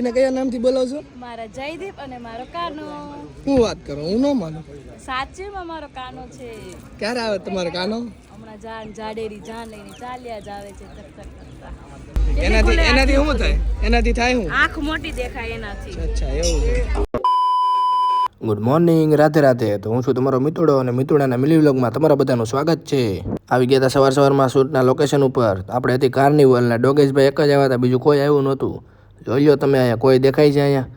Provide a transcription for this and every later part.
એને કયા નામથી બોલાવ છો? મારા જયદીપ અને મારો કાનો. હું વાત કરું, હું ન માનું. સાચેમાં મારો કાનો છે. ક્યારે આવે તમારો કાનો? હમણાં જાડેરી જાન લઈને ચાલ્યા જ આવે છે તક કરતા. એનાથી શું થાય? એનાથી થાય શું? આંખ મોટી દેખાય એનાથી. અચ્છા એવું છે. Good morning, Radhe Radhe. તો હું છું તમારો મિતુડો અને મિતુડાના મિલી વ્લોગમાં તમારા બધાનું સ્વાગત છે. આવી ગયા હતા સવારમાં શૂટના લોકેશન ઉપર. આપણે હતી કાર્નિવલ ને ડોગેશભાઈ એક જ આવ્યા હતા, બીજું કોઈ આવ્યું નહોતું. જોઈ લો તમે, અહીંયા કોઈ દેખાય છે? અહીંયા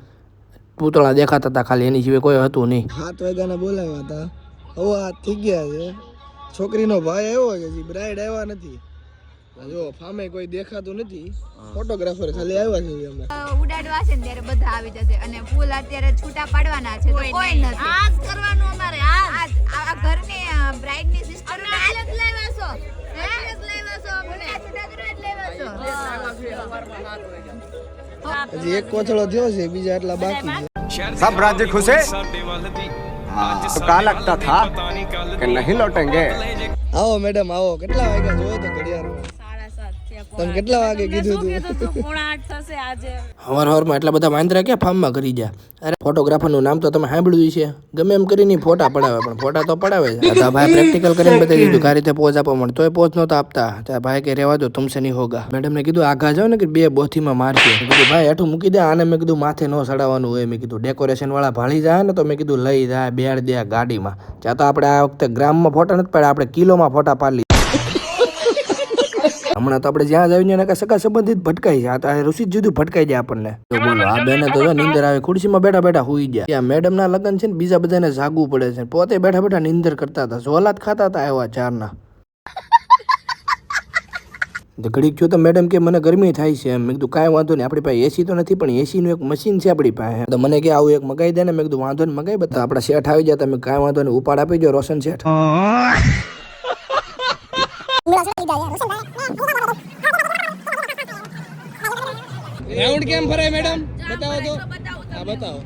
પૂતળા દેખાતા હતા ખાલી, એની સિવાય કોઈ હતું નહીં. 7 વાગ્યાના બોલાવ્યા હતા, હવે આ થઈ ગયા છે. છોકરીનો ભાઈ આવ્યો છે, હજી બ્રાઇડ આવ્યા નથી. જો ફામે કોઈ દેખાતું નથી, ફોટોગ્રાફર ખાલી આવ્યા છે. અમે ઉડાડવા છે ને ત્યારે બધા આવી જશે અને ફૂલ અત્યારે છૂટા પાડવાના છે તો કોઈ નથી. આજ કરવાનું અમારે, આજ આ ઘરની બ્રાઇડ ની સિસ્ટર ને આજ જ લાવ્યા છો, આજ જ લાવ્યા છો, આપણે છૂટા કરવા જ લાવ્યા છો. હજી એક કોચળો થયો છે, બીજા એટલા બાકી છે. सब राज्य खुशे तो कहा लगता था कि नहीं लौटेंगे। આવો મેડમ આવો. કેટલા વાગ્યા જોયો તો ઘડિયાળમાં? 7:30 તમે કેટલા વાગે કીધું તું? 7:30 થશે આજે. હવારમાં એટલા બધા વાંદરા ક્યાં ફાર્મમાં કરી ગયા? અરે ફોટોગ્રાફરનું નામ તો તમે સાંભળ્યું છે, ગમે એમ કરીને ફોટા પડાવે, પણ ફોટા તો પડાવે છે. તો ભાઈ પ્રેક્ટિકલ કરીને બતાવી દીધું કે આ રીતે પોઝ આપો, પણ તોય પોઝ નહોતા આપતા. ત્યાં ભાઈ કે રહેવા દો, તુમસે નહીં હોગા. મેડમ ને કીધું આઘા જાવ ને કે 2 બોથીમાં મારશે. મેં કીધું ભાઈ હેઠું મૂકી દે આને. મેં કીધું માથે ન સડાવવાનું હોય. મેં કીધું ડેકોરેશન વાળા ભાળી જાય ને તો મેં કીધું લઈ જાય, બેડ દે ગાડીમાં. ત્યાં તો આપણે આ વખતે ગ્રામમાં ફોટા નથી પાડ્યા, આપણે કિલોમાં ફોટા પાડી. હમણાં તો આપણે જ્યાં જઈને એને સગા સંબંધિત ભટકાઈ જાય, તો ઋષિ જુદું ભટકાઈ જાય આપણને. તો બોલો, આ બેને તો નીંદર આવે, ખુરશીમાં બેઠા બેઠા હુઈ ગયા. ત્યાં મેડમ ના લગ્ન છે ને, બીજા બધાને જાગવું પડે છે, પોતે બેઠા બેઠા નીંદર કરતા હતા, ઝોલાત ખાતા હતા એવા 4ના. ઘડીક જો તો મેડમ કે મને ગરમી થાય છે એમ. મેં કીધું કાંઈ વાંધો નહીં, આપણી પાસે એસી તો નથી, પણ એસીનું એક મશીન છે આપણી પાસે. તો મને કે આવું એક મગાઈ દે ને. મેં કીધું વાંધો નહીં, મગાઈ બતા. આપણા શેઠ આવી જાય, તમે કાંઈ વાંધો નહીં, ઉપાડ આપી દો રોશન શેઠ. રાઉન્ડ કેમ ફરાય મેડમ? બતાવો તો. હા બતાવો.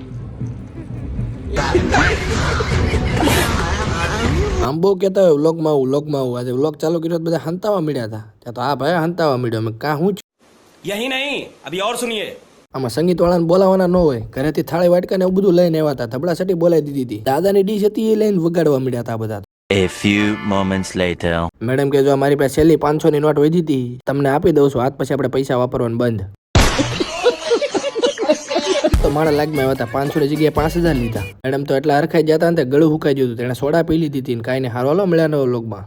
આમ બહુ કહેતા હોય વ્લોગમાં આવું. આજે વ્લોગ ચાલુ કર્યો બધા હંતાવા મળ્યા હતા. ત્યાં તો આ ભાઈ હંતાવા મળ્યો. મેં કાં હું यही नहीं अभी और सुनिए. આમાં સંગીત વાળાને બોલાવાના ન હોય, ઘરેથી થાળી વાટકા ને એવું બધું લઈને આવ્યા હતા. ધબડા સટી બોલાવી દીધી હતી. દાદાની ડીશ હતી એ લઈને વગાડવા મળ્યા હતા બધા. A few moments later. Madam કે જો મારી પાસે છેલ્લી 500 ની નોટ વધી હતી, તમને આપી દઉં છું, આજ પછી આપણે પૈસા વાપરવાનું બંધ. તો મારા લાગમાં આવ્યા હતા, 500 ની જગ્યાએ 5000 લીધા. મેડમ તો એટલા હરખાઈ જતા ને ગળું હુકાઈ ગયું હતું. તેને સોડા પી લીધી હતી. કાંઈ ને હારો મળ્યા નવો લોગમાં.